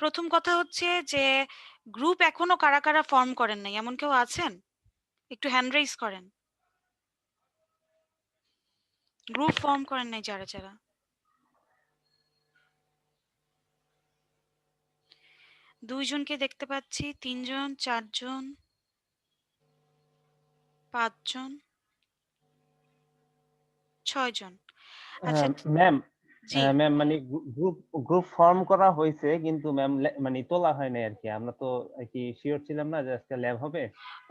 প্রথম কথা হচ্ছে যে গ্রুপ এখনো কারা কারা ফর্ম করেন নাই এমন কেউ আছেন? একটু হ্যান্ড রেইজ করেন। গ্রুপ ফর্ম করেন নাই যারা যারা। দুইজনকে দেখতে পাচ্ছি, তিনজন, চারজন, পাঁচজন, ছয়জন। আচ্ছা, হ্যাঁ ম্যাম। জি। ম্যাম মানে গ্রুপ গ্রুপ ফর্ম করা হয়েছে কিন্তু ম্যাম মানে তোলা হয় নাই আর কি। আমরা তো আর কি শিওর ছিলাম না যে আজকে ল্যাব হবে।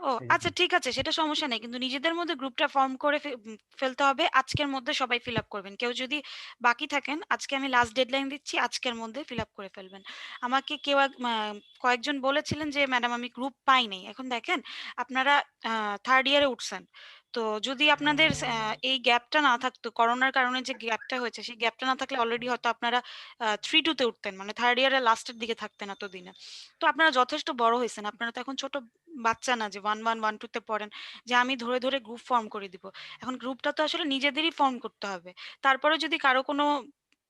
ও এই আচ্ছা, জন্য। ঠিক আছে, সেটা সমস্যা নেই, কিন্তু নিজেদের মধ্যে গ্রুপটা ফর্ম করে ফেলতে হবে। আজকের মধ্যে সবাই ফিল আপ করবেন। কেউ যদি বাকি থাকেন, আজকে আমি লাস্ট ডেডলাইন দিচ্ছি, আজকের মধ্যে ফিল আপ করে ফেলবেন। আমাকে কেউ কয়েকজন বলেছিলেন যে ম্যাডাম আমি গ্রুপ পাই নাই। এখন দেখেন, আপনারা থার্ড ইয়ারে উঠছেন, তো যদি আপনাদের এই গ্যাপটা না থাকতো, করোনার কারণে যে গ্যাপটা হয়েছে, সেই গ্যাপটা না থাকলে অলরেডি হয়তো আপনারা 3-2-তে উঠতেন, মানে থার্ড ইয়ারের লাস্টের দিকে থাকতেন এতদিনে। তো আপনারা যথেষ্ট বড় হয়েছেন, আপনারা তো এখন ছোট বাচ্চা না যে 1-1 1-2 তে পড়েন, যে আমি ধরে ধরে গ্রুপ ফর্ম করে দিব। এখন গ্রুপটা তো আসলে নিজেদেরই ফর্ম করতে হবে। তারপরে যদি কারো কোনো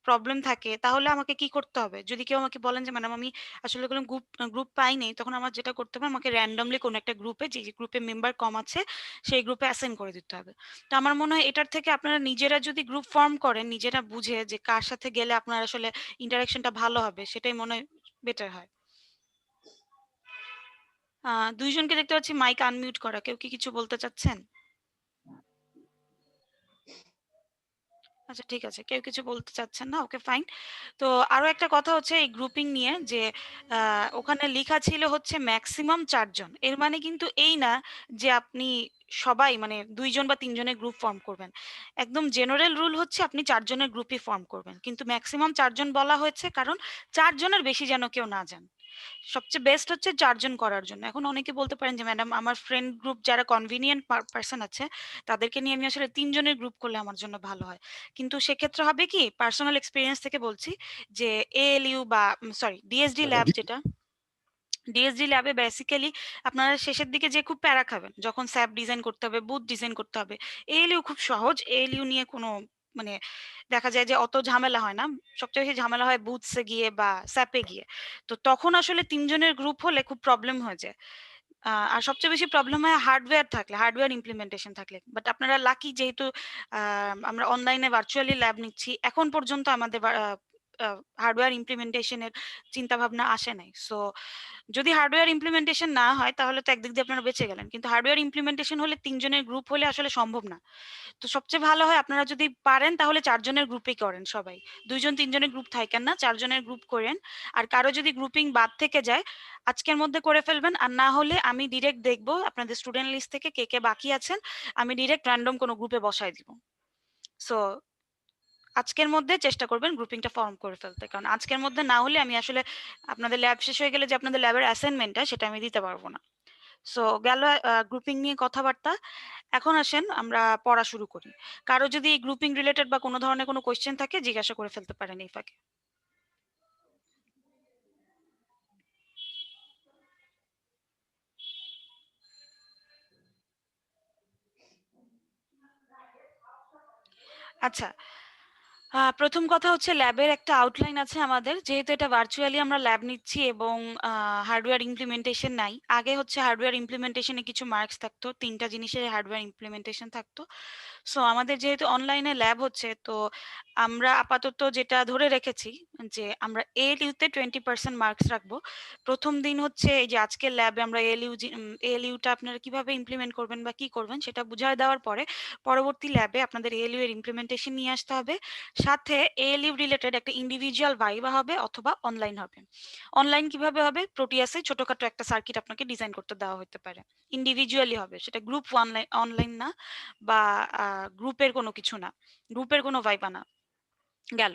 প্রবলেম থাকে তাহলে আমাকে কি করতে হবে? যদি কেউ আমাকে বলেন যে ম্যাডাম আমি আসলে কোনো গ্রুপ গ্রুপ পাই নাই, তখন আমার যেটা করতে হবে, আমাকে র্যান্ডমলি কোনো একটা গ্রুপে, যে যে গ্রুপে মেম্বার কম আছে, সেই গ্রুপে অ্যাসাইন করে দিতে হবে। তো আমার মনে হয় এটার থেকে আপনারা নিজেরা যদি গ্রুপ ফর্ম করেন, নিজেরা বুঝে যে কার সাথে গেলে আপনার আসলে ইন্টারাকশনটা ভালো হবে, সেটাই মনে হয় বেটার হয়। দুইজনকে দেখতে পাচ্ছি মাইক আনমিউট করা। কেউ কি কিছু বলতে চাচ্ছেন? আচ্ছা, ঠিক আছে। কেউ কিছু বলতে চাচ্ছেন না। ওকে, ফাইন। তো আরো একটা কথা হচ্ছে এই গ্রুপিং নিয়ে, যে ওখানে লিখা ছিল হচ্ছে মেক্সিমাম ৪ জন। এর মানে কিন্তু এই না যে আপনি সবাই মানে ২ জন বা ৩ জনের গ্রুপ ফর্ম করবেন। একদম জেনারেল রুল হচ্ছে আপনি ৪ জনের গ্রুপই ফর্ম করবেন। কিন্তু মেক্সিমাম ৪ জন বলা হয়েছে কারণ ৪ জনের বেশি যেন কেউ না যান। সবচেয়ে বেস্ট হচ্ছে ৪ জন করার জন্য। এখন অনেকে বলতে পারেন যে ম্যাডাম আমার ফ্রেন্ড গ্রুপ যারা কনভিনিয়েন্ট পারসন আছে, তাদেরকে নিয়ে আমি আসলে ৩ জনের গ্রুপ করলে আমার জন্য ভালো হয়। কিন্তু সেক্ষেত্রে হবে কি, পার্সোনাল এক্সপিরিয়েন্স থেকে বলছি, যে এএলইউ বা সরি ডিএসডি ল্যাব, যেটা ডিএসডি ল্যাবে বেসিক্যালি আপনারা শেষের দিকে যে খুব প্যারা খাবেন, যখন স্যাপ ডিজাইন করতে হবে, বুথ ডিজাইন করতে হবে। এএলইউ খুব সহজ, এএলইউ নিয়ে কোনো মানে দেখা যায় যে অত ঝামেলা হয় না। সবচেয়ে বেশি ঝামেলা হয় বুথসে গিয়ে বা স্যাপে গিয়ে। তো তখন আসলে ৩ জনের গ্রুপ হলে খুব প্রবলেম হয়ে যায়। আর সবচেয়ে বেশি প্রবলেম হয় হার্ডওয়্যার থাকলে, হার্ডওয়্যার ইমপ্লিমেন্টেশন থাকলে। বাট আপনারা লাকি, যেহেতু আমরা অনলাইনে ভার্চুয়ালি ল্যাব নিচ্ছি, এখন পর্যন্ত আমাদের হার্ডওয়্যার ইমপ্লিমেন্টেশনের চিন্তা ভাবনা আসে নাই। সো যদি হার্ডওয়্যার ইমপ্লিমেন্টেশন না হয় তাহলে তো একদিক দিয়ে আপনারা বেঁচে গেলেন, কিন্তু হার্ডওয়্যার ইমপ্লিমেন্টেশন হলে ৩ জনের গ্রুপ হলে আসলে সম্ভব না। তো সবচেয়ে ভালো হয় আপনারা যদি পারেন তাহলে ৪ জনের গ্রুপেই করেন সবাই। ২ জন ৩ জনের গ্রুপ থাকেন না, ৪ জনের গ্রুপ করেন। আর কারো যদি গ্রুপিং বাদ থেকে যায়, আজকের মধ্যে করে ফেলবেন। আর না হলে আমি ডিরেক্ট দেখবো আপনাদের স্টুডেন্ট লিস্ট থেকে কে কে বাকি আছেন, আমি ডিরেক্ট র্যান্ডম কোনো গ্রুপে বসায় দিব। সো আজকের মধ্যে চেষ্টা করবেন গ্রুপিংটা ফর্ম করে ফেলতে, কারণ আজকের মধ্যে না হলে আমি আসলে আপনাদের ল্যাব শেষ হয়ে গেলে যে আপনাদের ল্যাবের অ্যাসাইনমেন্টটা, সেটা আমি দিতে পারবো না। সো গেল গ্রুপিং নিয়ে কথাবার্তা। এখন আসেন আমরা পড়া শুরু করি। কারো যদি গ্রুপিং রিলেটেড বা কোনো ধরনের কোনো কোয়েশ্চেন থাকে, জিজ্ঞাসা করে ফেলতে পারেন এই ফাঁকে। আচ্ছা, প্রথম কথা হচ্ছে ল্যাবের একটা আউটলাইন আছে আমাদের, যেহেতু এটা ভার্চুয়ালি আমরা ল্যাব নিচ্ছি এবং হার্ডওয়্যার ইমপ্লিমেন্টেশন নাই। আগে হচ্ছে হার্ডওয়্যার ইমপ্লিমেন্টেশনে কিছু মার্কস থাকতো, ৩টা জিনিসের হার্ডওয়্যার ইমপ্লিমেন্টেশন থাকতো। সো আমাদের যেহেতু অনলাইনে ল্যাব হচ্ছে, তো আমরা আপাতত যেটা ধরে রেখেছি, যে আমরা এএলইউতে 20% মার্কস রাখবো। প্রথম দিন হচ্ছে এই যে আজকের ল্যাবে আমরা এএলইউটা আপনারা কিভাবে ইমপ্লিমেন্ট করবেন বা কি করবেন সেটা বুঝায় দেওয়ার পরে, পরবর্তী ল্যাবে আপনাদের এএলইউ এর ইমপ্লিমেন্টেশন নিয়ে আসতে হবে। সাথে এএলইউ রিলেটেড একটা ইন্ডিভিজুয়াল ভাইবা হবে অথবা অনলাইন হবে। অনলাইন কিভাবে হবে? প্রোটিয়াসে ছোটখাটো একটা সার্কিট আপনাকে ডিজাইন করতে দেওয়া হতে পারে। ইন্ডিভিজুয়ালি হবে, সেটা গ্রুপ অনলাইন অনলাইন না, বা গ্রুপের কোনো কিছু না, গ্রুপের কোনো ভাইবা না। গেল।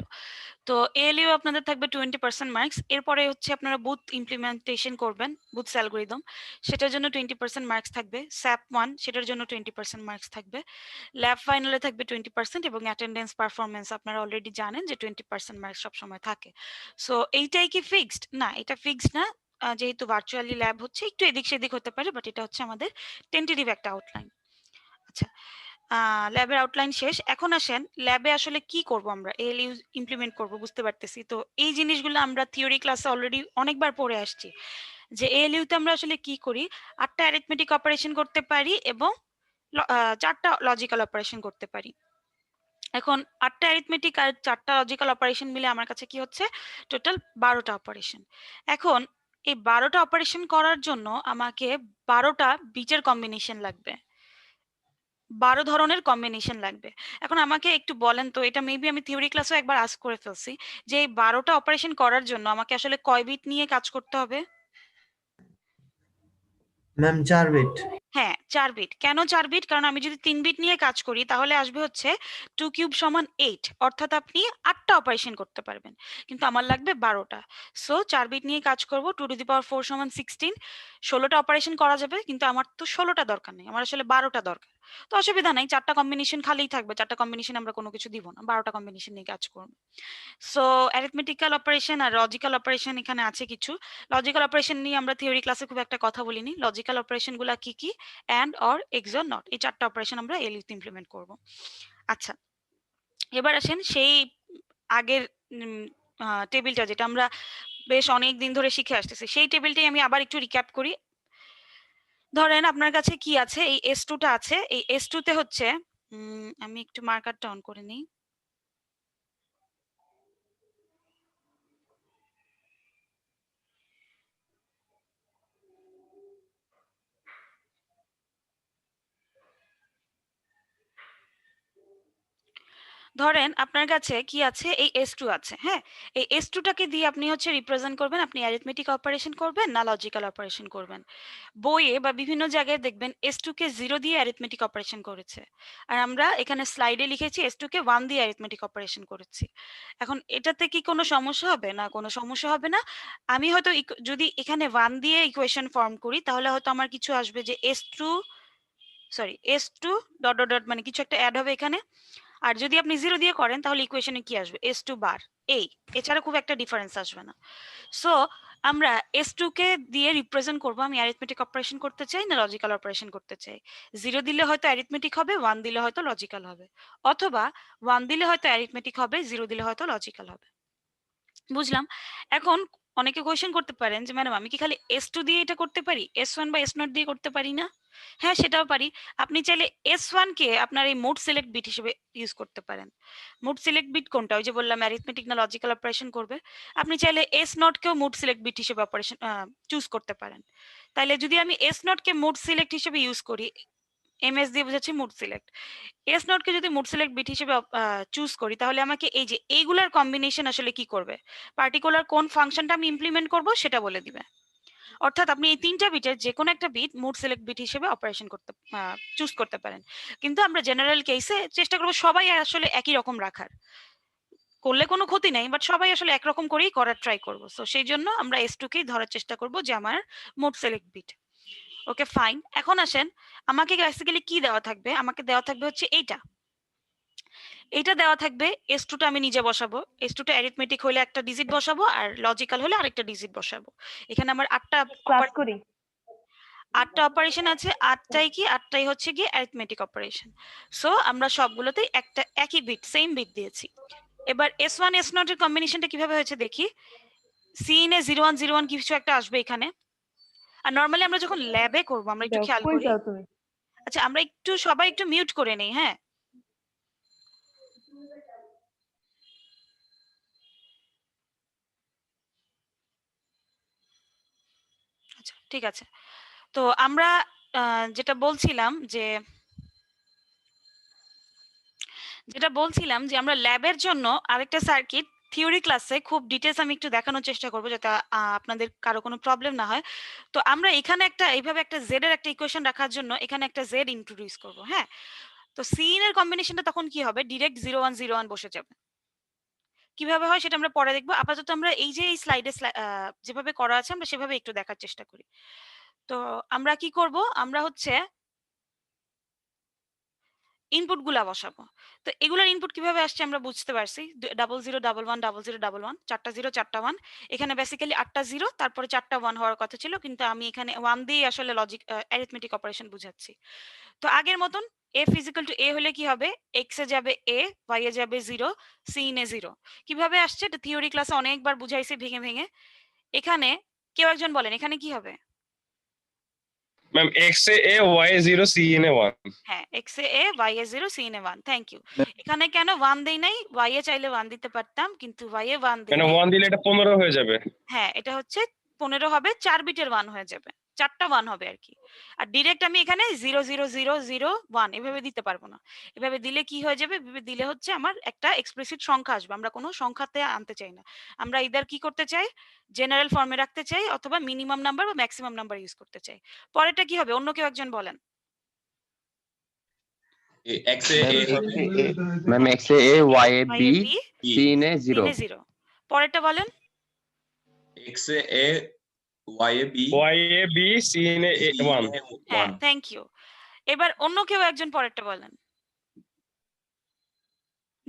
তো এএলইউ আপনাদের থাকবে 20% মার্কস। এরপরে হচ্ছে আপনারা বুথ ইমপ্লিমেন্টেশন করবেন, বুথ অ্যালগরিদম, সেটার জন্য 20% মার্কস থাকবে। স্যাপ 1 সেটার জন্য 20% মার্কস থাকবে। ল্যাব ফাইনালে থাকবে 20% এবং অ্যাটেন্ডেন্স পারফরমেন্স আপনারা অলরেডি জানেন যে 20% মার্কস সবসময় থাকে। সো এইটাই কি ফিক্সড? না, এটা ফিক্সড না। যেহেতু ভার্চুয়ালি ল্যাব হচ্ছে, একটু এদিক সেদিক হতে পারে, বাট এটা হচ্ছে আমাদের টেন্টেটিভ একটা আউটলাইন। আচ্ছা, ল্যাবের আউটলাইন শেষ। এখন আসেন ল্যাবে আসলে কি করব আমরা? এএলইউ ইমপ্লিমেন্ট করব বুঝতে পারতেছি। তো এই জিনিসগুলো আমরা থিওরি ক্লাসে অলরেডি অনেকবার পড়ে আসছি। যে এএলইউ তে আমরা আসলে কি করি? ৮ টা অ্যারিথমেটিক অপারেশন করতে পারি এবং ৪ টা লজিক্যাল অপারেশন করতে পারি। এখন ৮ টা অ্যারিথমেটিক আর ৪ টা লজিক্যাল অপারেশন মিলে আমার কাছে কি হচ্ছে? টোটাল ১২ টা অপারেশন। এখন এই ১২ টা অপারেশন করার জন্য আমাকে ১২ টা বিটের কম্বিনেশন লাগবে। ১২ ধরনের কম্বিনেশন লাগবে। এখন আমাকে একটু বলেন তো, এটা মেবি আমি থিওরি ক্লাসেও একবার আস্ক করে ফেলছি, যে এই ১২ টা অপারেশন করার জন্য আমাকে আসলে কয় বিট নিয়ে কাজ করতে হবে? Ma'am 4 bit. হ্যাঁ, ৪ বিট। কেন ৪ বিট? কারণ আমি যদি ৩ বিট নিয়ে কাজ করি তাহলে আসবে হচ্ছে 2 কিউব সমান 8, অর্থাৎ আপনি ৮ টা অপারেশন করতে পারবেন। কিন্তু আমার লাগবে ১২ টা। সো ৪ বিট নিয়ে কাজ করব। 2 টু দি পাওয়ার 4 সমান 16। ১৬ টা অপারেশন করা যাবে, কিন্তু আমার তো ১৬ টা দরকার নেই। আমার আসলে ১২ টা দরকার। তো অসুবিধা নাই, ৪ টা কম্বিনেশন খালিই থাকবে। ৪ টা কম্বিনেশন আমরা কোনো কিছু দিব না। ১২ টা কম্বিনেশন নিয়ে কাজ করব। সো অ্যারিথমেটিক্যাল অপারেশন আর লজিক্যাল অপারেশন এখানে আছে কিছু। লজিক্যাল অপারেশন নিয়ে আমরা থিওরি ক্লাসে খুব একটা কথা বলিনি। লজিক্যাল অপারেশন গুলা কি কি? And, or, x or not, এই ৪ টা অপারেশন আমরা এলইউ তে ইমপ্লিমেন্ট করব। আচ্ছা, এবার আসেন সেই আগের টেবিলটা যেটা আমরা বেশ অনেক দিন ধরে শিখে আসতেছি, সেই টেবিলটাই আমি আবার একটু রিক্যাপ করি। ধরেন আপনার কাছে কি আছে? এই S2 টা আছে। এই S2 তে হচ্ছে আমি একটু মার্কারটা অন করে নিই। ধরেন আপনার কাছে কি আছে? এই S2 আছে, হ্যাঁ? এই S2 টাকে দিয়ে আপনি হচ্ছে রিপ্রেজেন্ট করবেন, আপনি অ্যারিথমেটিক অপারেশন করবেন না লজিক্যাল অপারেশন করবেন। বইয়ে বা বিভিন্ন জায়গায় দেখবেন S2 কে 0 দিয়ে অ্যারিথমেটিক অপারেশন করেছে। আর আমরা এখানে স্লাইডে লিখেছি S2 কে 1 দিয়ে অ্যারিথমেটিক অপারেশন করেছি। এখন এটাতে কি কোনো সমস্যা হবে? না, কোনো সমস্যা হবে না। আমি হয়তো যদি এখানে 1 দিয়ে ইকুয়েশন ফর্ম করি তাহলে হয়তো আমার কিছু আসবে যে S2, sorry, S2 dot dot dot, মানে কিছু একটা অ্যাড হবে এখানে। আর যদি আপনি 0 দিয়ে করেন তাহলে ইকুয়েশনে কি আসবে? S2 বার। এই, এছাড়া খুব একটা ডিফারেন্স আসবে না। সো আমরা S2 কে দিয়ে রিপ্রেজেন্ট করব আমি অ্যারিথমেটিক অপারেশন করতে চাই না লজিক্যাল অপারেশন করতে চাই। 0 দিলে হয়তো অ্যারিথমেটিক হবে, 1 দিলে হয়তো লজিক্যাল হবে। অথবা 1 দিলে হয়তো অ্যারিথমেটিক হবে, 0 দিলে হয়তো লজিক্যাল হবে। বুঝলাম। এখন অনেকে কোয়েশ্চেন করতে পারেন যে ম্যাডাম আমি কি খালি S2 দিয়ে এটা করতে পারি? S1 বা S0 দিয়ে করতে পারি না? হ্যাঁ, সেটাও পারি। আপনি চাইলে S1 কে আপনার এই মোড সিলেক্ট বিট হিসেবে ইউজ করতে পারেন। মোড সিলেক্ট বিট কোনটা? ওই যে বললাম অ্যারিথমেটিক না লজিক্যাল অপারেশন করবে। আপনি চাইলে S0 কেও মোড সিলেক্ট বিট হিসেবে অপারেশন চুজ করতে পারেন। তাইলে যদি আমি S0 কে মোড সিলেক্ট হিসেবে ইউজ করি, MS দিয়ে বোঝাচ্ছি মোড সিলেক্ট। S0 কে যদি মোড সিলেক্ট বিট হিসেবে চুজ করি তাহলে আমাকে এই যে এইগুলার কম্বিনেশন আসলে কি করবে? পার্টিকুলার কোন ফাংশনটা আমি ইমপ্লিমেন্ট করব সেটা বলে দিবে। অর্থাৎ আপনি এই ৩ টা বিটের যেকোনো একটা বিট মোড সিলেক্ট বিট হিসেবে অপারেশন করতে চুজ করতে পারেন। কিন্তু আমরা জেনারেল কেসে চেষ্টা করব সবাই আসলে একই রকম রাখার। করলে কোনো ক্ষতি নাই, বাট সবাই আসলে একরকম করেই করার ট্রাই করব। সো সেইজন্য আমরা S2 কেই ধরার চেষ্টা করব যে আমার মোড সিলেক্ট বিট। ওকে, ফাইন। এখন আসেন আমাকে বেসিক্যালি কি দেওয়া থাকবে? আমাকে দেওয়া থাকবে হচ্ছে এইটা। এইটা দেওয়া থাকবে। S2 টা আমি নিজে বসাবো। S2 টা অ্যারিথমেটিক হলে একটা ডিজিট বসাবো আর লজিক্যাল হলে আরেকটা ডিজিট বসাবো। এখানে আমার ৮ টা ক্লাস করি। ৮ টা অপারেশন আছে। ৮ টাই কি? ৮ টাই হচ্ছে গিয়ে অ্যারিথমেটিক অপারেশন। সো আমরা সবগুলোতেই একটা একই বিট, সেম বিট দিয়েছি। এবার S1 S0 এর কম্বিনেশনটা কিভাবে হয়েছে দেখি। সিন এ 01 01 কিছু একটা আসবে এখানে। আর নরমালি আমরা যখন ল্যাবে করব আমরা একটু যাও, খেয়াল কই করি। যাও তুমি? আচ্ছা, আমরা একটু সবাই একটু মিউট করে নেই, হ্যাঁ? আচ্ছা, ঠিক আছে। তো আমরা যেটা বলছিলাম যে আমরা ল্যাবের জন্য আরেকটা সার্কিট থিওরি ক্লাসে খুব ডিটেলস আমি একটু দেখানোর চেষ্টা করব যাতে আপনাদের কারো কোনো প্রবলেম না হয়। তো আমরা এখানে একটা এইভাবে একটা জেড এর একটা ইকুয়েশন রাখার জন্য এখানে একটা জেড ইন্ট্রোডিউস করব, হ্যাঁ? তো সিন এর কম্বিনেশনটা তখন কি হবে? ডিরেক্ট 0101 বসে যাবে। কিভাবে হয় সেটা আমরা পরে দেখব। আপাতত আমরা এই যে এই স্লাইডে যেভাবে করা আছে আমরা সেভাবে একটু দেখার চেষ্টা করি। তো আমরা কি করব? আমরা হচ্ছে ইনপুট গুলা বসাবো। তো এগুলার ইনপুট কিভাবে আসছে আমরা বুঝতে পারছি। 00 11 00 11, 4টা 0 4টা 1। এখানে বেসিক্যালি 8টা 0 তারপরে 4টা 1 হওয়ার কথা ছিল, কিন্তু আমি এখানে 1 দিয়েই আসলে লজিক অ্যারিথমেটিক অপারেশন বুঝাচ্ছি। তো আগের মতন f ইজিক্যাল টু a হলে কি হবে, x এ যাবে a, y এ যাবে 0, c ইন এ 0। কিভাবে আসছে এটা থিওরি ক্লাসে অনেকবার বুঝাইছি ভেঙে ভেঙে। এখানে কেউ একজন বলেন এখানে কি হবে? ম্যাম x এ a, y এ 0, c in এ 1। হ্যাঁ, x এ a, y এ 0, c ইন এ 1। Thank you. এখানে কেন 1 দেই নাই? y এ চাইলে 1 দিতে পারতাম, কিন্তু y এ 1 দেই মানে নাই। 1 দিলে এটা 15 হয়ে যাবে। হ্যাঁ, এটা হচ্ছে 15 হবে, 4 বিটের 1 হয়ে যাবে। 4টা 1 হবে আরকি। আর ডিরেক্ট আমি এখানে 0, 0, 0, 0, 1 এভাবে দিতে পারবো না। এভাবে দিলে কি হয়ে যাবে? এভাবে দিলে হচ্ছে আমার একটা এক্সপ্লিসিট সংখ্যা আসবে। আমরা কোনো সংখ্যাতে আনতে চাই না। আমরা ইদার কি করতে চাই? জেনারেল ফর্মে রাখতে চাই অথবা মিনিমাম নাম্বার বা মেক্সিমাম নাম্বার ইউজ করতে চাই। পরেরটা কি হবে? অন্য কেউ একজন বলেন। x এ a হবে ম্যাম x এ a, y A y b, A b, c in A c in 0। এ 0। পরেরটা বলেন। x এ a, y এ b, y এ b, c in A c in 1। এ হ্যাঁ, 1। Thank you. এবার অন্য কেউ একজন পরেরটা বলেন।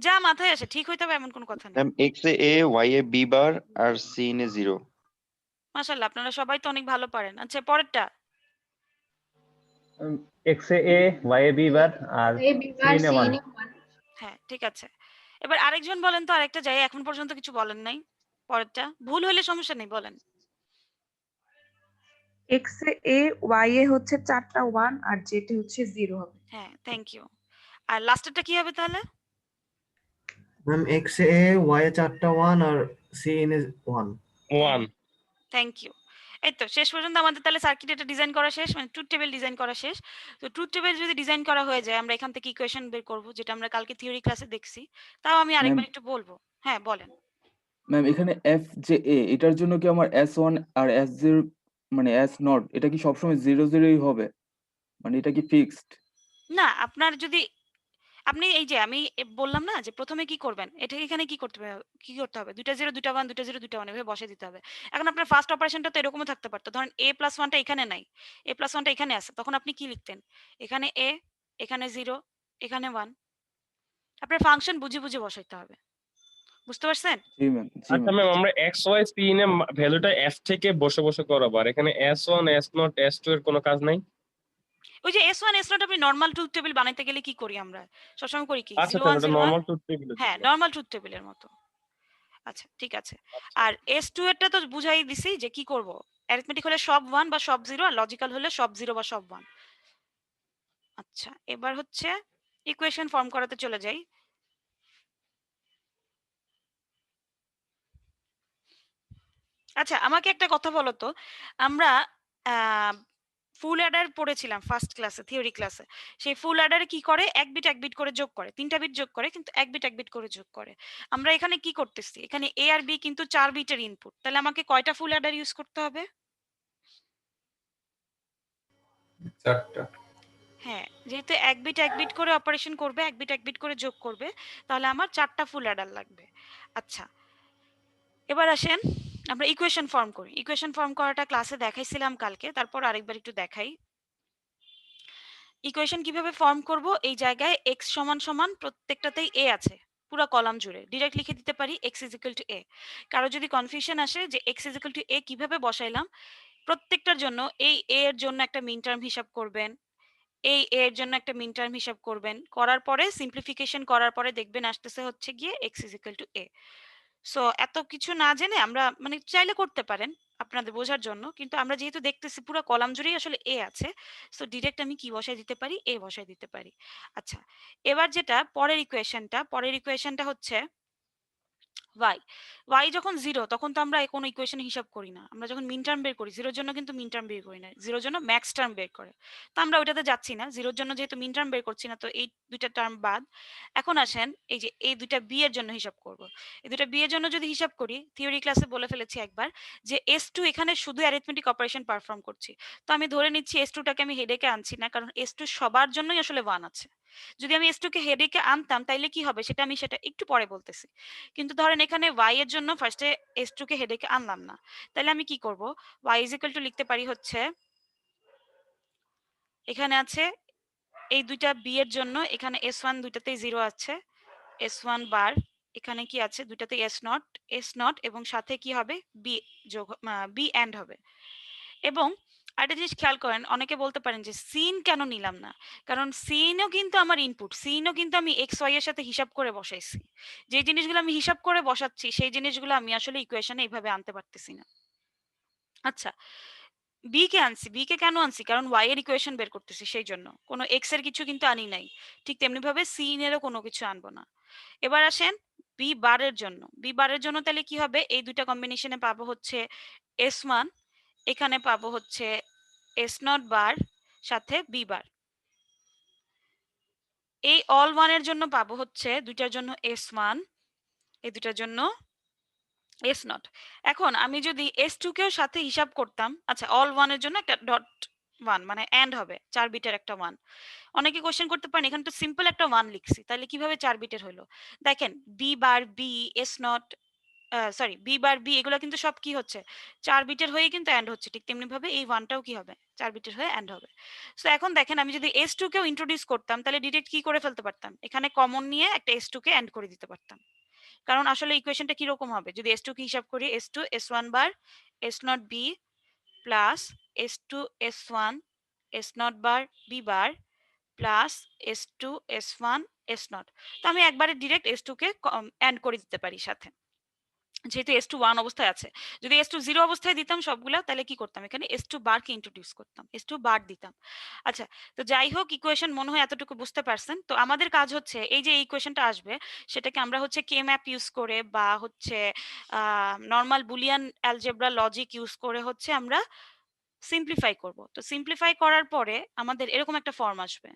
যা মাথায় আসে, ঠিক হইতে হবে এমন কোনো কথা নেই। ম্যাম x এ a, y এ b বার আর c in এ 0। মাশাআল্লাহ, আপনারা সবাই তো অনেক ভালো পারেন। আচ্ছা, পরেরটা। x এ a, y এ b bar R A c beaver in A C 1। in a 1। হ্যাঁ, ঠিক আছে। এবার আরেকজন বলেন তো, আরেকটা যাই, এখন পর্যন্ত কিছু বলেন নাই। পরেরটা। ভুল হইলে সমস্যা নেই, বলেন। x এ y এ হচ্ছে 4টা 1 আর z এ হচ্ছে 0 হবে। হ্যাঁ, থ্যাংক ইউ। আর লাস্টেরটা কি হবে তাহলে? ম্যাম x এ a, y এ 4টা 1 আর c in এ 1। 1। Thank you. এই তো শেষ পর্যন্ত আমাদের তাহলে সার্কিট এটা ডিজাইন করা শেষ, মানে ট্রুথ টেবিল ডিজাইন করা শেষ। তো ট্রুথ টেবিল যদি ডিজাইন করা হয়ে যায়, আমরা এখান থেকে ইকুয়েশন বের করব, যেটা আমরা কালকে থিওরি ক্লাসে দেখছি। তাও আমি আরেকবার একটু বলবো। হ্যাঁ, বলেন। ম্যাম এখানে এফ যে এ এটার জন্য কি আমার S1 আর S0 মানে S0 এটা কি সবসময় 0 0ই হবে? মানে এটা কি ফিক্সড? না, আপনার যদি আপনি এই যে আমি বললাম না যে প্রথমে কি করবেন, এটা এখানে কি করতে হবে, দুইটা জিরো দুইটা ওয়ান, দুইটা জিরো দুইটা ওয়ান এভাবে বসে দিতে হবে। এখন আপনার ফার্স্ট অপারেশনটা তো এরকমও থাকতে পারতো, ধরেন a প্লাস ওয়ানটা এখানে নাই, a প্লাস ওয়ানটা এখানে আছে, তখন আপনি কি লিখতেন? এখানে a, এখানে 0, এখানে 1। আপনার ফাংশন বুঝে বুঝে বসাইতে হবে। বুঝতে পারছেন? জি ম্যাম, জি আচ্ছা ম্যাম। ম্যাম, আমরা x y c in এ ভ্যালুটা f থেকে বসে বসে করাবো, আর এখানে s1 s0 s2 এর কোনো কাজ নাই। ওই যে S1 S0 আপনি নরমাল ট্রুথ টেবিল বানাইতে গেলে কি করি আমরা? সবসময় করি কি? আচ্ছা 0 তাহলে 1 ওটা 0 1। নরমাল ট্রুথ টেবিলে হ্যাঁ, দিব। নরমাল ট্রুথ টেবিলের মতো। আচ্ছা, ঠিক আছে। আর S2 এরটা তো বুঝাই দিছি যে কি করব। অ্যারিথমেটিক হলে সব 1 বা সব 0, আর লজিক্যাল হলে সব 0 বা সব 1। আচ্ছা, এবার হচ্ছে ইকুয়েশন ফর্ম করাতে চলে যাই। আচ্ছা, আমাকে একটা কথা বলো তো, আমরা ফুল অ্যাডার পড়েছিলাম ফার্স্ট ক্লাসে, থিওরি ক্লাসে। সেই ফুল অ্যাডারে কি করে, এক বিট এক বিট করে যোগ করে, 3টা বিট যোগ করে, কিন্তু এক বিট এক বিট করে যোগ করে। আমরা এখানে কি করতেছি, এখানে এ আর বি কিন্তু 4 বিটের ইনপুট, তাহলে আমাকে কয়টা ফুল অ্যাডার ইউজ করতে হবে? 4টা। হ্যাঁ, যেহেতু এক বিট এক বিট করে অপারেশন করবে, এক বিট এক বিট করে যোগ করবে, তাহলে আমার 4টা ফুল অ্যাডার লাগবে। আচ্ছা, এবার আসেন আমরা ইকুয়েশন ফর্ম করি। ইকুয়েশন ফর্ম করাটা ক্লাসে দেখাইছিলাম কালকে, তারপর আরেকবার একটু দেখাই। ইকুয়েশন কিভাবে ফর্ম করব, এই জায়গায় x সমান সমান প্রত্যেকটাতেই a আছে, পুরো কলাম জুড়ে ডিরেক্ট লিখে দিতে পারি x is equal two a। কারো যদি কনফিউশন আসে যে x is equal two a কিভাবে বসাইলাম, প্রত্যেকটার জন্য এই a এর জন্য একটা মিন টার্ম হিসাব করবেন, এই a এর জন্য একটা মিন টার্ম হিসাব করবেন, করার পরে সিম্পলিফিকেশন করার পরে দেখবেন আসতেছে হচ্ছে গিয়ে x is equal two a। So এত কিছু না জেনে আমরা মানে চাইলে করতে পারেন আপনাদের বোঝার জন্য, কিন্তু আমরা যেহেতু দেখতেছি পুরো কলাম জুড়েই আসলে এ আছে, সো ডিরেক্ট আমি কি বসাই দিতে পারি, এ বসাই দিতে পারি। আচ্ছা, এবার যেটা পরের ইকুয়েশনটা হচ্ছে y। y যখন 0 তখন তো আমরা কোনো ইকুয়েশন হিসাব করি না, আমরা যখন মিন টার্ম বের করি 0 এর জন্য কিন্তু মিন টার্ম বের করি না, 0 এর জন্য ম্যাক্স টার্ম বের করে। তো আমরা ওইটাতে যাচ্ছি না, 0 এর জন্য যেহেতু মিন টার্ম বের করছি না, তো এই দুইটা টার্ম বাদ। এখন আসেন এই যে এই দুইটা বি এর জন্য হিসাব করব। এই দুইটা বি এর জন্য যদি হিসাব করি, থিওরি ক্লাসে বলে ফেলেছি একবার যে S2 এখানে শুধু অ্যারিথমেটিক অপারেশন পারফর্ম করছি। তো আমি ধরে নিচ্ছি S2 টাকে আমি হেডেকে আনছি না, কারণ S2 সবার জন্যই আসলে 1 আছে। যদি আমি S2 কে হেডেকে আনতাম তাইলে কি হবে সেটা একটু পরে বলতেছি। কিন্তু ধরেন এখানে y এর জন্য ফার্স্টে S2 কে হেডেকে আনলাম না, তাহলে আমি কি করব, y ইজ ইকুয়াল টু লিখতে পারি হচ্ছে, এখানে আছে এই দুইটা বি এর জন্য, এখানে S1 দুইটাতেই 0 আছে, S1 বার, এখানে কি আছে দুইটাতেই S0 এবং সাথে কি হবে বি যোগ বি এন্ড হবে। এবং আরেকটা জিনিস খেয়াল করেন, অনেকে বলতে পারেন যে সিন কেন নিলাম না, কারণ সিনও কিন্তু আমার ইনপুট, সিনও কিন্তু আমি এক্স ওয়াই এর সাথে হিসাব করে বসাইছি। যে জিনিসগুলো আমি হিসাব করে বসাচ্ছি সেই জিনিসগুলো আমি আসলে ইকুয়েশনে এইভাবে আনতে পারতেছি না। আচ্ছা, বি কে আনছি, বি কে কেন আনছি, কারণ ওয়াই এর ইকুয়েশন বের করতেছি, সেই জন্য কোনো এক্স এর কিছু কিন্তু আনি নাই। ঠিক তেমনি ভাবে সিন এরও কোনো কিছু আনবো না। এবার আসেন বি বারের জন্য, বি বারের জন্য তাহলে কি হবে, এই দুইটা কম্বিনেশনে পাবো হচ্ছে S1, এখানে পাবো হচ্ছে S0 বার সাথে বি বার। এই অল ওয়ানের জন্য পাবো হচ্ছে দুইটার জন্য S1, এই দুইটার জন্য S0। এখন আমি যদি S2 কেও সাথে হিসাব করতাম, আচ্ছা অল ওয়ানের জন্য একটা ডট ওয়ান মানে এন্ড হবে 4 বিটের একটা ওয়ান। অনেকে কোশ্চেন করতে পারেন এখানে তো সিম্পল একটা ওয়ান লিখছি, তাহলে কিভাবে 4 বিটের হলো? দেখেন B bar B S0, sorry B bar B, এগুলো কিন্তু সব কি হচ্ছে 4 বিটের হয়ে কিন্তু এন্ড হচ্ছে। ঠিক তেমনি ভাবে এই ওয়ানটাও কি হবে 4 বিটের হয়ে এন্ড হবে। সো এখন দেখেন আমি যদি S2 কেও ইন্ট্রোডিউস করতাম তাহলে ডিরেক্ট কি করে ফেলতে পারতাম, এখানে কমন নিয়ে একটা S2 কে এন্ড করে দিতে পারতাম। কারণ আসলে ইকুয়েশনটা কিরকম হবে, যদি S2 কে হিসাব করি, S2 S1 bar S0 B plus S2 S1 S0 bar B bar plus S2 S1 S0। তো আমি একবারে ডিরেক্ট S2 কে এন্ড করে দিতে পারি সাথে, যেহেতু S2 1 অবস্থায় আছে। যদি S2 0 অবস্থায় দিতাম সবগুলা, তাহলে কি করতাম, এখানে S2 বার কে ইন্ট্রোডিউস করতাম, S2 বার দিতাম। আচ্ছা, তো যাই হোক ইকুয়েশন মনে হয় এতটুকু বুঝতে পারছেন। তো আমাদের কাজ হচ্ছে এই যে ইকুয়েশনটা আসবে সেটাকে আমরা হচ্ছে কে ম্যাপ ইউজ করে বা হচ্ছে normal Boolean algebra logic use করে হচ্ছে আমরা সিম্পলিফাই করব। তো সিম্পলিফাই করার পরে আমাদের এরকম একটা ফর্ম আসবে।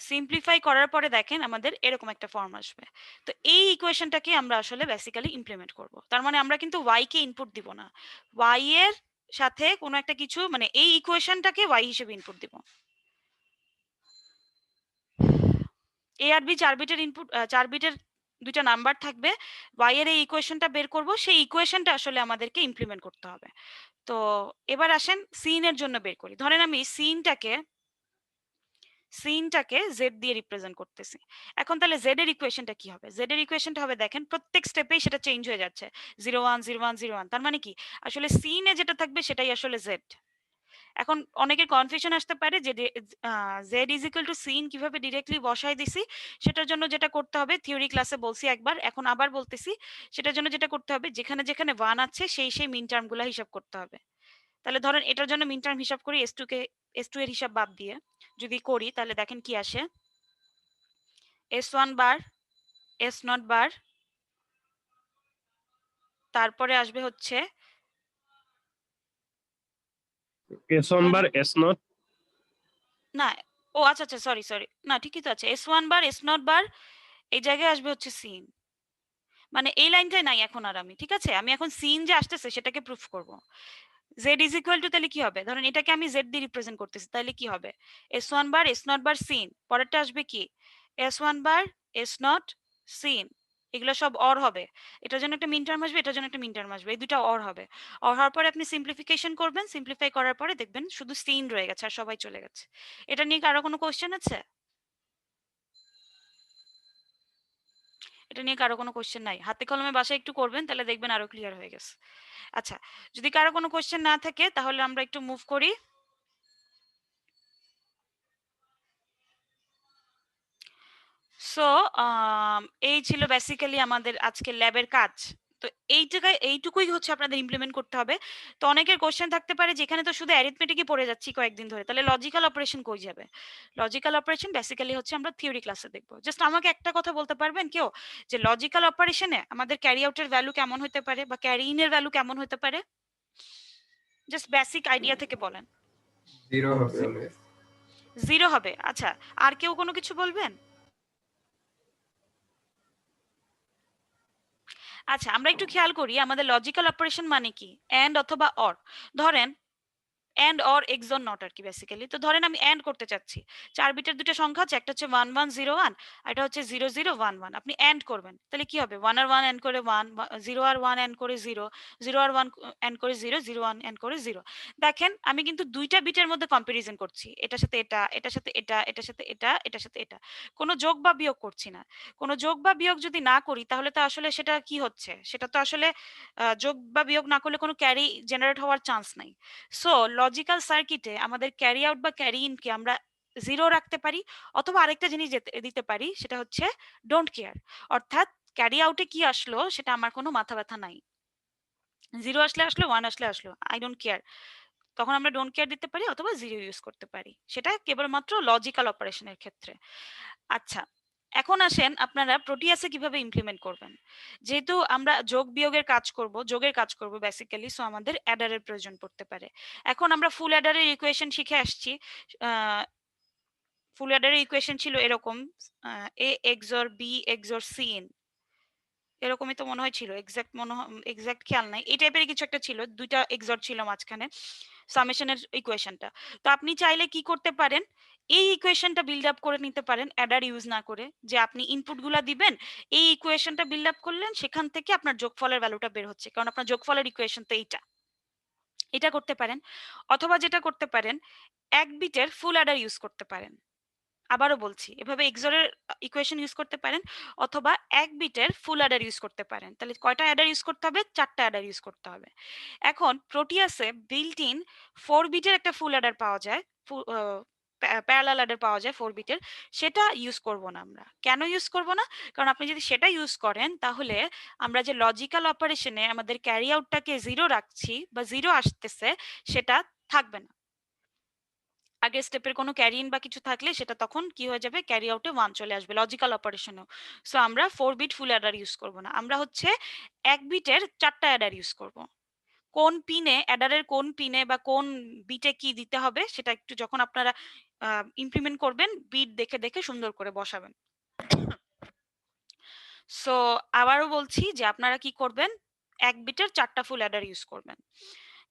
সিম্পলিফাই করার পরে দেখেন আমাদের এরকম একটা ফর্ম আসবে। তো এই ইকুয়েশনটাকে আমরা আসলে বেসিক্যালি ইমপ্লিমেন্ট করব। তার মানে আমরা কিন্তু ওয়াই কে ইনপুট দিব না, ওয়াই এর সাথে কোনো একটা কিছু মানে এই ইকুয়েশনটাকে ওয়াই হিসেবে ইনপুট দিব। এ আর বি 4 বিটের ইনপুট, 4 বিটের দুইটা নাম্বার থাকবে, ওয়াই এর এই ইকুয়েশনটা বের করব, সেই ইকুয়েশনটা আসলে আমাদেরকে ইমপ্লিমেন্ট করতে হবে। তো এবার আসেন সিন এর জন্য বের করি। ধরেন আমি সিনটাকে জেড দিয়ে রিপ্রেজেন্ট করতেছি। এখন তাহলে জেড এর ইকুয়েশনটা কি হবে, জেড এর ইকুয়েশনটা হবে দেখেন প্রত্যেক স্টেপেই সেটা চেঞ্জ হয়ে যাচ্ছে 01 01 01। তার মানে কি আসলে সিনে যেটা থাকবে সেটাই আসলে জেড। এখন অনেকের কনফিউশন আসতে পারে যে Z is equal to sin কিভাবে ডিরেক্টলি বসাই দিছি। সেটার জন্য যেটা করতে হবে, থিওরি ক্লাসে বলছি একবার, এখন আবার বলতেছি, সেটার জন্য যেটা করতে হবে যেখানে যেখানে ওয়ান আছে সেই সেই মিন টার্ম গুলা হিসাব করতে হবে। তাহলে ধরেন এটার জন্য মিন টার্ম হিসাব করি S2 এর হিসাব বাদ দিয়ে যদি করি, তাহলে দেখেন কি আসে, S1 বার S0 বার, তারপরে আসবে হচ্ছে S1 বার S0, না, ও আচ্ছা আচ্ছা সরি সরি, না ঠিকই তো আছে, S1 বার S0 বার, এই জায়গায় আসবে হচ্ছে সিন। মানে এই লাইনটাই নাই এখন আর আমি, ঠিক আছে, আমি এখন সিন যে আসতেছে সেটাকে প্রুফ করব। জেড ইজ ইকুয়াল টু তাহলে কি হবে, ধরেন এটাকে আমি জেড দিয়ে রিপ্রেজেন্ট করতেছি, তাহলে কি হবে S1 বার S0 বার সিন, পরেরটা আসবে কি S1 বার S0 সিন, এগুলো সব অর হবে। এটার জন্য একটা মিন টার্ম আসবে, এটার জন্য একটা মিন টার্ম আসবে, এই দুটো অর হবে। অর হওয়ার পরে আপনি সিম্পলিফিকেশন করবেন, সিম্পলিফাই করার পরে দেখবেন শুধু সিন রয়ে গেছে আর সবাই চলে গেছে। এটা নিয়ে কারো কোনো কোশ্চেন আছে? এটা নিয়ে কারো কোনো কোশ্চেন নাই? হাতে কলমে বাসায় একটু করবেন, তাহলে দেখবেন আরো ক্লিয়ার হয়ে গেছে। আচ্ছা, যদি কারো কোনো কোশ্চেন না থাকে তাহলে আমরা একটু মুভ করি। সো এই ছিল বেসিক্যালি আমাদের আজকে ল্যাবের কাজ। তো এইটুকুই হচ্ছে আপনাদের ইমপ্লিমেন্ট করতে হবে। তো অনেকের কোশ্চেন থাকতে পারে যেখানে তো শুধু অ্যারিথমেটিকই পড়ে যাচ্ছি কয়েকদিন ধরে, তাহলে লজিক্যাল অপারেশন কই যাবে? লজিক্যাল অপারেশন বেসিক্যালি হচ্ছে আমরা থিওরি ক্লাসে দেখবো। জাস্ট আমাকে একটা কথা বলতে পারবেন কেউ যে লজিক্যাল অপারেশনে আমাদের ক্যারি আউটের ভ্যালু কেমন হতে পারে বা ক্যারি ইনের ভ্যালু কেমন হতে পারে? জাস্ট বেসিক আইডিয়া থেকে বলেন। 0 হবে অলওয়েজ। 0 হবে। আচ্ছা, আর কেউ কোনো কিছু বলবেন? আচ্ছা, আমরা একটু খেয়াল করি আমাদের লজিক্যাল অপারেশন মানে কি, এন্ড অথবা অর। ধরেন এন্ড অর এক্সর নট আর কি বেসিক্যালি। তো ধরেন আমি এন্ড করতে চাচ্ছি, 4 বিটের দুটো সংখ্যা আছে, একটা হচ্ছে 1101 আর এটা হচ্ছে 0011। আপনি এন্ড করবেন, তাহলে কি হবে? 1 আর 1 এন্ড করে 1, 0 আর 1 এন্ড করে 0, 0 আর 1 এন্ড করে 0, 0 1 এন্ড করে 0। দেখেন আমি কিন্তু দুইটা বিটের মধ্যে কম্পারিজন করছি, এটার সাথে এটা, এটার সাথে এটা, এটার সাথে এটা, এটার সাথে এটা। কোনো যোগ বা বিয়োগ করছি না। কোনো যোগ বা বিয়োগ যদি না করি তাহলে তো আসলে সেটা কি হচ্ছে, সেটা তো আসলে যোগ বা বিয়োগ না করলে কোনো ক্যারি জেনারেট হওয়ার চান্স নাই। সো লজিক্যাল সার্কিটে আমাদের ক্যারি আউট বা ক্যারি ইনকে আমরা 0 রাখতে পারি, অথবা আরেকটা জিনিস দিতে পারি, সেটা হচ্ছে ডোন্ট কেয়ার। অর্থাৎ ক্যারি আউটে কি আসলো সেটা আমার কোনো মাথা ব্যথা নাই, 0 আসলে আসলো, 1 আসলে আসলো, আই ডোন্ট কেয়ার। তখন আমরা ডোন্ট কেয়ার দিতে পারি অথবা 0 ইউজ করতে পারি, সেটা কেবলমাত্র লজিক্যাল অপারেশনের ক্ষেত্রে। আচ্ছা, এখন আসেন আপনারা প্রোটিয়াসে কিভাবে ইমপ্লিমেন্ট করবেন। যেহেতু আমরা যোগ বিয়োগের কাজ করব, যোগের কাজ করব বেসিক্যালি, সো আমাদের অ্যাডারের প্রয়োজন পড়তে পারে। এখন আমরা ফুল অ্যাডারের ইকুয়েশন শিখে আসছি। ফুল অ্যাডারের ইকুয়েশন ছিল এরকম, A xor B xor C in, এরকমই তো মনে হয় ছিল, এক্সাক্ট খেয়াল নাই, এই টাইপের কিছু একটা ছিল, দুইটা এক্সর ছিল মাঝখানে সামেশনের ইকুয়েশনটা। তো আপনি চাইলে কি করতে পারেন, এই ইকুয়েশনটা বিল্ড আপ করে নিতে পারেন অ্যাডার ইউজ না করে, যে আপনি ইনপুটগুলা দিবেন, এই ইকুয়েশনটা বিল্ড আপ করলেন, সেখান থেকে আপনার যোগফলের ভ্যালুটা বের হচ্ছে, কারণ আপনার যোগফলের ইকুয়েশন তো এইটা, এটা করতে পারেন। অথবা যেটা করতে পারেন, এক বিটের ফুল অ্যাডার ইউজ করতে পারেন। আবারও বলছি, এভাবে এক্সরের ইকুয়েশন ইউজ করতে পারেন, অথবা এক বিটের ফুল অ্যাডার ইউজ করতে পারেন। তাহলে কয়টা অ্যাডার ইউজ করতে হবে? 4টা অ্যাডার ইউজ করতে হবে। এখন প্রোটিয়াসে বিল্ট ইন 4 বিটের একটা ফুল অ্যাডার পাওয়া যায়, প্যারালাল অ্যাডার পাওয়া যায় 4 বিটের, সেটা ইউজ করব না আমরা। কেন ইউজ করব না? কারণ আপনি যদি সেটা ইউজ করেন তাহলে আমরা যে লজিক্যাল অপারেশনে আমাদের ক্যারি আউটটাকে 0 রাখছি বা 0 আসতেছে, সেটা থাকবে না। আগের স্টেপের কোনো ক্যারি ইন বা কিছু থাকলে সেটা তখন কি হয়ে যাবে, ক্যারি আউটে 1 চলে আসবে লজিক্যাল অপারেশনেও। সো আমরা 4 বিট ফুল অ্যাডার ইউজ করব না, আমরা হচ্ছে 1 বিটের 4টা অ্যাডার ইউজ করব। কোন পিনে, অ্যাডারের কোন পিনে বা কোন বিটে কি দিতে হবে সেটা একটু যখন আপনারা ইমপ্লিমেন্ট করবেন, বিট দেখে দেখে সুন্দর করে বসাবেন। সো আবারও বলছি যে আপনারা কি করবেন, 1 বিটের 4টা ফুল অ্যাডার ইউজ করবেন।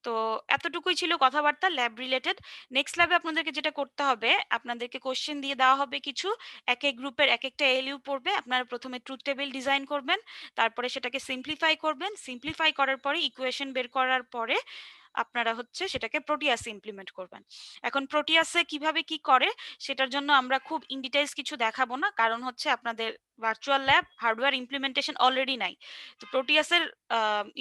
তো এতটুকুই ছিল কথাবার্তা ল্যাব রিলেটেড। নেক্সট ল্যাবে আপনাদেরকে যেটা করতে হবে, আপনাদেরকে কোশ্চেন দিয়ে দেওয়া হবে কিছু, এক এক গ্রুপের এক একটা এলইউ পড়বে, আপনারা প্রথমে ট্রুথ টেবিল ডিজাইন করবেন, তারপরে সেটাকে সিম্পলিফাই করবেন, সিম্পলিফাই করার পরে ইকুয়েশন বের করার পরে আপনারা হচ্ছে সেটাকে প্রোটিয়াসে ইমপ্লিমেন্ট করবেন। এখন প্রোটিয়াসে কিভাবে কি করে সেটার জন্য আমরা খুব ইন ডিটেইলস কিছু দেখাবো না, কারণ হচ্ছে আপনাদের virtual lab hardware implementation already নাই। তো প্রোটিয়াসের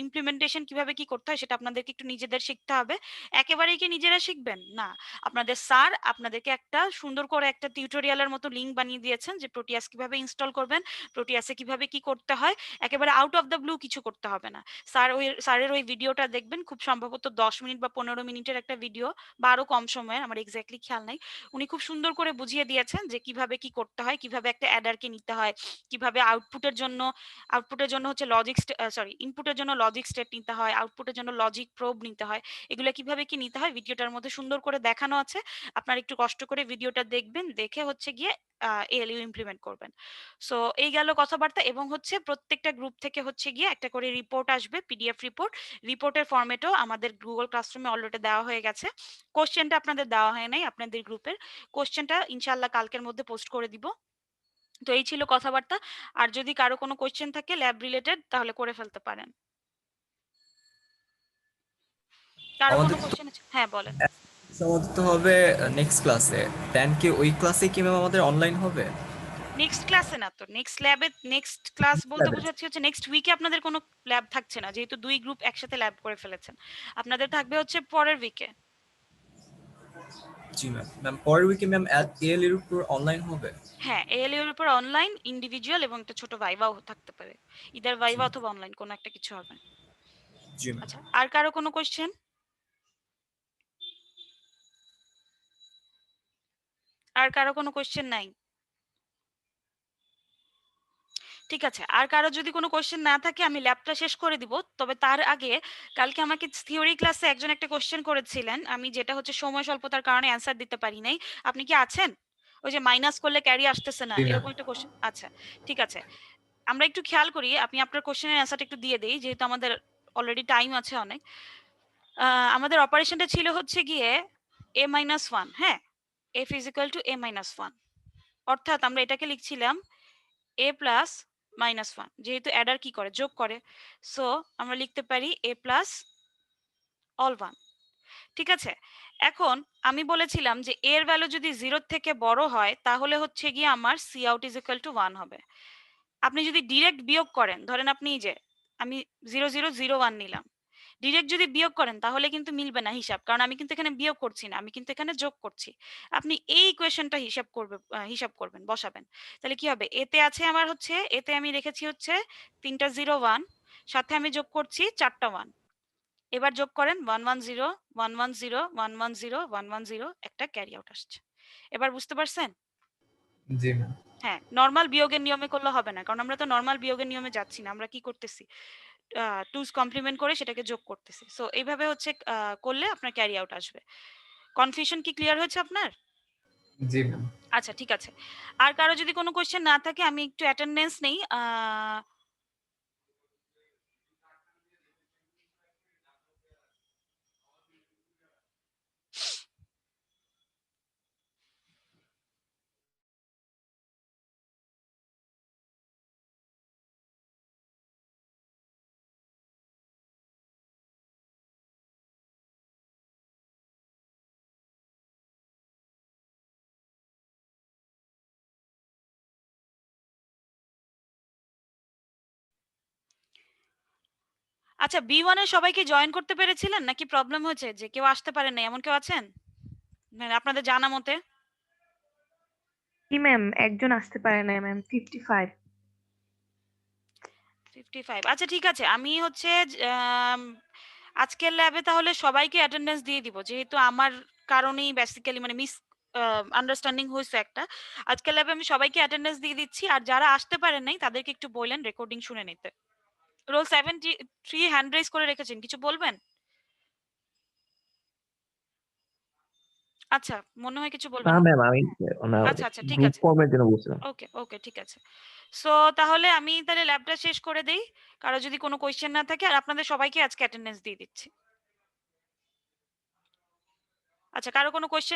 ইমপ্লিমেন্টেশন কিভাবে কি করতে হয় সেটা আপনাদেরকে একটু নিজেদের শিখতে হবে। একেবারেই কি নিজেরা শিখবেন না, আপনাদের স্যার আপনাদেরকে একটা সুন্দর করে একটা টিউটোরিয়ালের মতো লিংক বানিয়ে দিয়েছেন যে প্রোটিয়াস কিভাবে ইনস্টল করবেন, প্রোটিয়াসে কিভাবে কি করতে হয়, একেবারে আউট অফ দ্য ব্লু কিছু করতে হবে না। স্যারের ওই ভিডিওটা দেখবেন, খুব সম্ভবত 10 মিনিট বা 15 মিনিটের একটা ভিডিও, বা আরো কম সময়ের, আমার এক্স্যাক্টলি খেয়াল নাই। উনি খুব সুন্দর করে বুঝিয়ে দিয়েছেন যে কিভাবে কি করতে হয়, কিভাবে একটা অ্যাডারকে নিতে হয়, কিভাবে আউটপুটের জন্য হচ্ছে ইনপুটের জন্য লজিক স্টেট নিতে হয়, আউটপুটের জন্য লজিক প্রোব নিতে হয়, এগুলো কিভাবে কি নিতে হয় ভিডিওটার মধ্যে সুন্দর করে দেখানো আছে। আপনারা একটু কষ্ট করে ভিডিওটা দেখবেন, দেখে হচ্ছে গিয়ে এএলইউ ইমপ্লিমেন্ট করবেন। সো এই গেল কথাবার্তা, এবং হচ্ছে প্রত্যেকটা গ্রুপ থেকে হচ্ছে গিয়ে একটা করে রিপোর্ট আসবে, পিডিএফ রিপোর্ট। রিপোর্টের ফরম্যাটও আমাদের গুগল ক্লাসরুমে অলরেডি দেওয়া হয়ে গেছে। কোশ্চেনটা আপনাদের দেওয়া হয় নাই, আপনাদের গ্রুপের কোশ্চেনটা ইনশাল্লাহ কালকের মধ্যে পোস্ট করে দিব। তো এই ছিল কথাবার্তা। আর যদি কারো কোনো কোশ্চেন থাকে ল্যাব রিলেটেড তাহলে করে ফেলতে পারেন। কারো কোনো কোশ্চেন আছে? হ্যাঁ বলেন। আমাদের তো হবে নেক্সট ক্লাসে, দেন কি ওই ক্লাসে কি ম্যাম আমাদের অনলাইন হবে? নেক্সট ক্লাসে না তো, নেক্সট ল্যাবে, নেক্সট ক্লাস বলতে বোঝাচ্ছি হচ্ছে নেক্সট উইকে আপনাদের কোনো ল্যাব থাকছে না, যেহেতু দুই গ্রুপ একসাথে ল্যাব করে ফেলেছেন। আপনাদের থাকবে হচ্ছে পরের উইকে। জি ম্যাম। ম্যাম পরের উইকে ম্যাম এএল এর উপর অনলাইন হবে? হ্যাঁ, এএলইউ এর উপর অনলাইন, ইন্ডিভিজুয়াল এবং একটা ছোট ভাইভাও থাকতে পারে, ইদার ভাইভা অথবা অনলাইন কোনো একটা কিছু হবে। জি ম্যাম। আচ্ছা, আর কারো কোনো কোশ্চেন? আর কারো কোনো কোশ্চেন নাই? ঠিক আছে, আর কারো যদি কোনো কোশ্চেন না থাকে আমি ল্যাবটা শেষ করে দিব। তবে তার আগে কালকে আমাকে থিওরি ক্লাসে একজন একটা কোশ্চেন করেছিলেন, আমি যেটা হচ্ছে সময় স্বল্পতার কারণে অ্যান্সার দিতে পারি নাই। আপনি কি আছেন? ওই যে মাইনাস করলে ক্যারি আসতেছে না, এরকম একটা কোশ্চেন। আচ্ছা ঠিক আছে, আমরা একটু খেয়াল করি, আপনি আপনার কোশ্চেনের অ্যান্সারটা একটু দিয়ে দেই, যেহেতু আমাদের অলরেডি টাইম আছে অনেক। আমাদের অপারেশনটা ছিল হচ্ছে গিয়ে a মাইনাস 1, হ্যাঁ, f is equal two a minus 1, অর্থাৎ আমরা এটাকে লিখছিলাম a প্লাস মাইনাস 1, যেহেতু অ্যাডার কি করে, যোগ করে, সো আমরা লিখতে পারি a প্লাস অল 1। ঠিক আছে, এখন আমি বলেছিলাম যে এর ভ্যালু যদি 0 থেকে বড় হয় তাহলে হচ্ছে গিয়ে আমার C out is equal to 1 হবে। আপনি যদি ডিরেক্ট বিয়োগ করেন, ধরেন আপনি যে আমি 0001 নিলাম, ডিরেক্ট যদি বিয়োগ করেন তাহলে কিন্তু মিলবে না হিসাব, কারণ আমি কিন্তু এখানে বিয়োগ করছি না, আমি কিন্তু এখানে যোগ করছি। আপনি এই ইকুয়েশনটা হিসাব করবেন, বসাবেন, তাহলে কি হবে, এতে আছে আমার হচ্ছে, এতে আমি রেখেছি হচ্ছে 3টা 01, সাথে আমি যোগ করছি 4টা 1। এবার যোগ করেন 110 110 110 110, একটা ক্যারি আউট আসছে। এবার বুঝতে পারছেন? জি ম্যাম। হ্যাঁ, নরমাল বিয়োগের নিয়মে করলে হবে না, কারণ আমরা তো নরমাল বিয়োগের নিয়মে যাচ্ছি না, আমরা কি করতেছি, টুস কমপ্লিমেন্ট করে সেটাকে যোগ করতেছি। সো এইভাবে হচ্ছে করলে আপনার ক্যারি আউট আসবে। কনফিউশন কি ক্লিয়ার হয়েছে আপনার? জি ম্যাম। আচ্ছা, ঠিক আছে। আর কারো যদি কোনো কোশ্চেন না থাকে আমি একটু অ্যাটেন্ডেন্স নেই। আচ্ছা, B1 এর সবাইকে জয়েন করতে পেরেছিলেন নাকি প্রবলেম হয়েছে, যে কেউ আসতে পারেন না, এমন কেউ আছেন মানে আপনাদের জানা মতে? কি ম্যাম, একজন আসতে পারে না ম্যাম, 55। 55, আচ্ছা ঠিক আছে, আমি হচ্ছে আজকের ল্যাবে তাহলে সবাইকে অ্যাটেন্ডেন্স দিয়ে দিব, যেহেতু আমার কারণেই বেসিক্যালি মানে মিস আন্ডারস্ট্যান্ডিং হয়েছে একটা। আজকের ল্যাবে আমি সবাইকে অ্যাটেন্ডেন্স দিয়ে দিচ্ছি, আর যারা আসতে পারেন নাই তাদেরকে একটু বললেন রেকর্ডিং শুনে নিতে। রোল 73 হ্যান্ড রেজ করে রেখেছেন, কিছু বলবেন? আচ্ছা, মনে হয় কিছু বলবেন না না। ম্যাম, আমি ওনার আচ্ছা আচ্ছা, ঠিক গ্রুপ আছে, ফর্মের জন্য বলছিলাম। ওকে ওকে, ঠিক আছে। সো তাহলে আমি তাহলে ল্যাবটা শেষ করে দেই, কারো যদি কোনো কোয়েশ্চেন না থাকে, আর আপনাদের সবাইকে আজকে অ্যাটেন্ডেন্স দিয়ে দিচ্ছি। আচ্ছা, কারো কোনো কোয়েশ্চেন